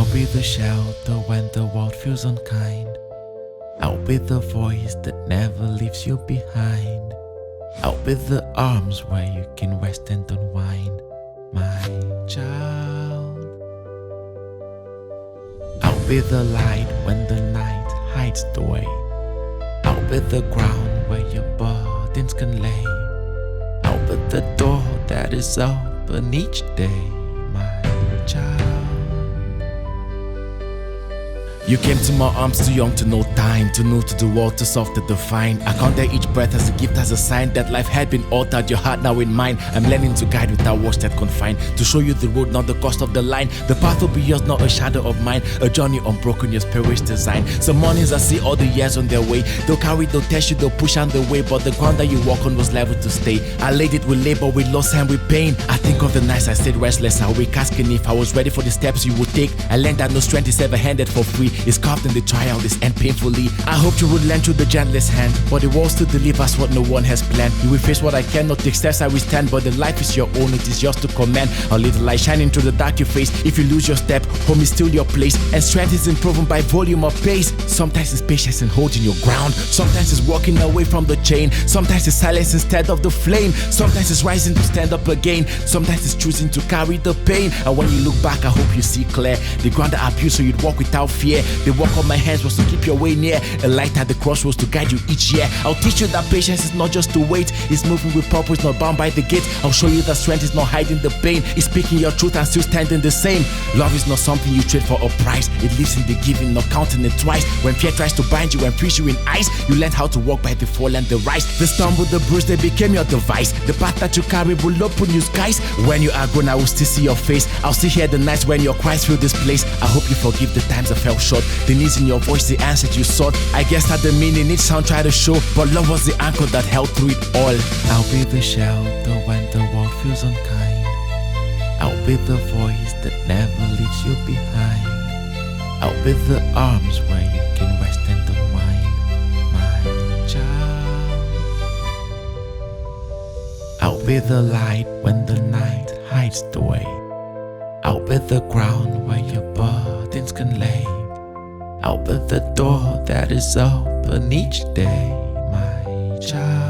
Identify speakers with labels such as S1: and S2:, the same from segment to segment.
S1: I'll be the shelter when the world feels unkind. I'll be the voice that never leaves you behind. I'll be the arms where you can rest and unwind, my child. I'll be the light when the night hides the way. I'll be the ground where your burdens can lay. I'll be the door that is open each day, my child. You came to my arms too young to know time, too new to the world, too soft to define. I counted each breath as a gift, as a sign that life had been altered, your heart now in mine. I'm learning to guide without words that confine, to show you the road, not the cost of the line. The path will be yours, not a shadow of mine. A journey unbroken, your spirit's design. Some mornings I see all the years on their way. They'll carry, they'll test you, they'll push on the way, but the ground that you walk on was level to stay. I laid it with labor, with loss and with pain. I think of the nights I stayed restless, awake, asking if I was ready for the steps you would take. I learned that no strength is ever handed for free. It's carved in the trial, this end painfully. I hoped you would lend through the gentlest hand, but the world still delivers what no one has planned. You will face what I cannot take, steps I withstand, but the life is your own, it is yours to command. A little light shining through the dark you face. If you lose your step, home is still your place, and strength is improving by volume or pace. Sometimes it's patience in holding your ground, sometimes it's walking away from the chain, sometimes it's silence instead of the flame, sometimes it's rising to stand up again, sometimes it's choosing to carry the pain. And when you look back, I hope you see clear the ground that I built so you'd walk without fear. The work of my hands was to keep your way near, a light at the crossroads to guide you each year. I'll teach you that patience is not just to wait, it's moving with purpose, not bound by the gate. I'll show you that strength is not hiding the pain, it's speaking your truth and still standing the same. Love is not something you trade for a price, it lives in the giving, not counting it twice. When fear tries to bind you and freeze you in ice, you learn how to walk by the fall and the rise. The stumble, the bruise, they became your device. The path that you carry will open new skies. When you are gone, I will still see your face, I'll still hear the nights when your cries fill this place. I hope you forgive the times I fell short, the needs in your voice, the answer you sought. I guess that the meaning each sound tried to show, but love was the anchor that held through it all. I'll be the shelter when the world feels unkind. I'll be the voice that never leaves you behind. I'll be the arms where you can rest and unwind, my child. I'll be the light when the night hides the way. I'll be the ground where your burdens can lay. I'll be the door that is open each day, my child.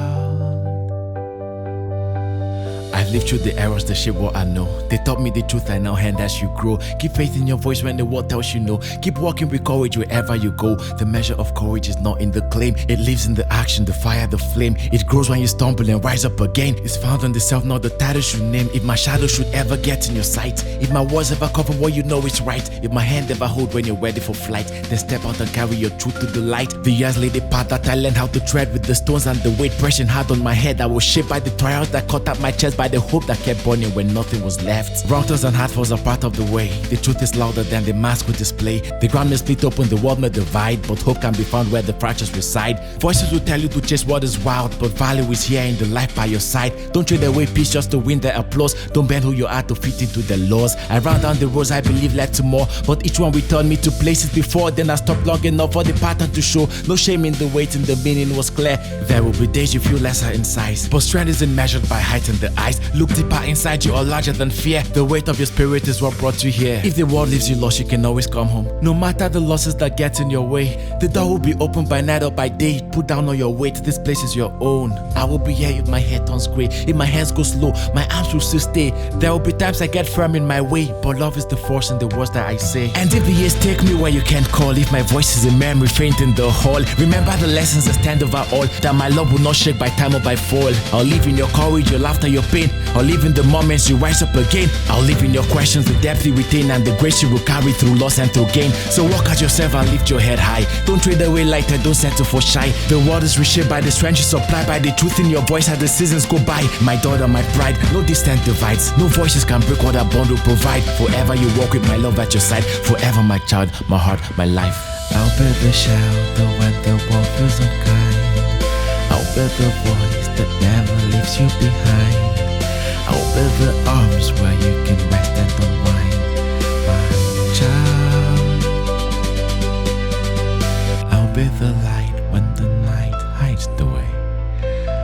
S1: I've lived through the errors that shape what I know. They taught me the truth I now hand as you grow. Keep faith in your voice when the world tells you no. Keep walking with courage wherever you go. The measure of courage is not in the claim, it lives in the action, the fire, the flame. It grows when you stumble and rise up again. It's found in the self, not the titles you name. If my shadow should ever get in your sight, if my words ever cover what you know is right, if my hand ever hold when you're ready for flight, then step out and carry your truth to the light. The years laid the path that I learned how to tread, with the stones and the weight pressing hard on my head. I was shaped by the trials that cut up my chest, by the hope that kept burning when nothing was left. Wrong turns and hard falls are part of the way. The truth is louder than the mask will display. The ground may split open, the world may divide, but hope can be found where the fractures reside. Voices will tell you to chase what is wild, but value is here in the life by your side. Don't trade away peace just to win their applause. Don't bend who you are to fit into the laws. I ran down the roads I believe led to more, but each one returned me to places before. Then I stopped long enough for the pattern to show. No shame in the waiting, the meaning was clear. There will be days you feel lesser in size, but strength isn't measured by height in the eyes. Look deeper inside you or larger than fear. The weight of your spirit is what brought you here. If the world leaves you lost, you can always come home. No matter the losses that get in your way, the door will be open by night or by day. Put down all your weight, this place is your own. I will be here if my head turns grey. If my hands go slow, my arms will still stay. There will be times I get firm in my way, but love is the force in the words that I say. And if the years take me where you can't call, if my voice is a memory faint in the hall, remember the lessons that stand over all, that my love will not shake by time or by fall. I'll live in your courage, your laughter, your pain. I'll live in the moments you rise up again. I'll live in your questions, the depth you retain, and the grace you will carry through loss and through gain. So walk at yourself and lift your head high. Don't trade away light and don't settle for shy. The world is reshaped by the strength you supply, by the truth in your voice as the seasons go by. My daughter, my pride, no distance divides. No voices can break what our bond will provide. Forever you walk with my love at your side. Forever my child, my heart, my life. I'll be the shelter when the world feels unkind. I'll be the voice that never leaves you behind. I'll be the arms where you can rest and unwind, my child. I'll be the light when the night hides the way.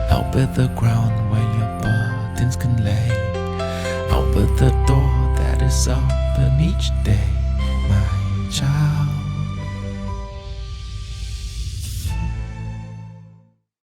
S1: I'll be the ground where your burdens can lay. I'll be the door that is open each day.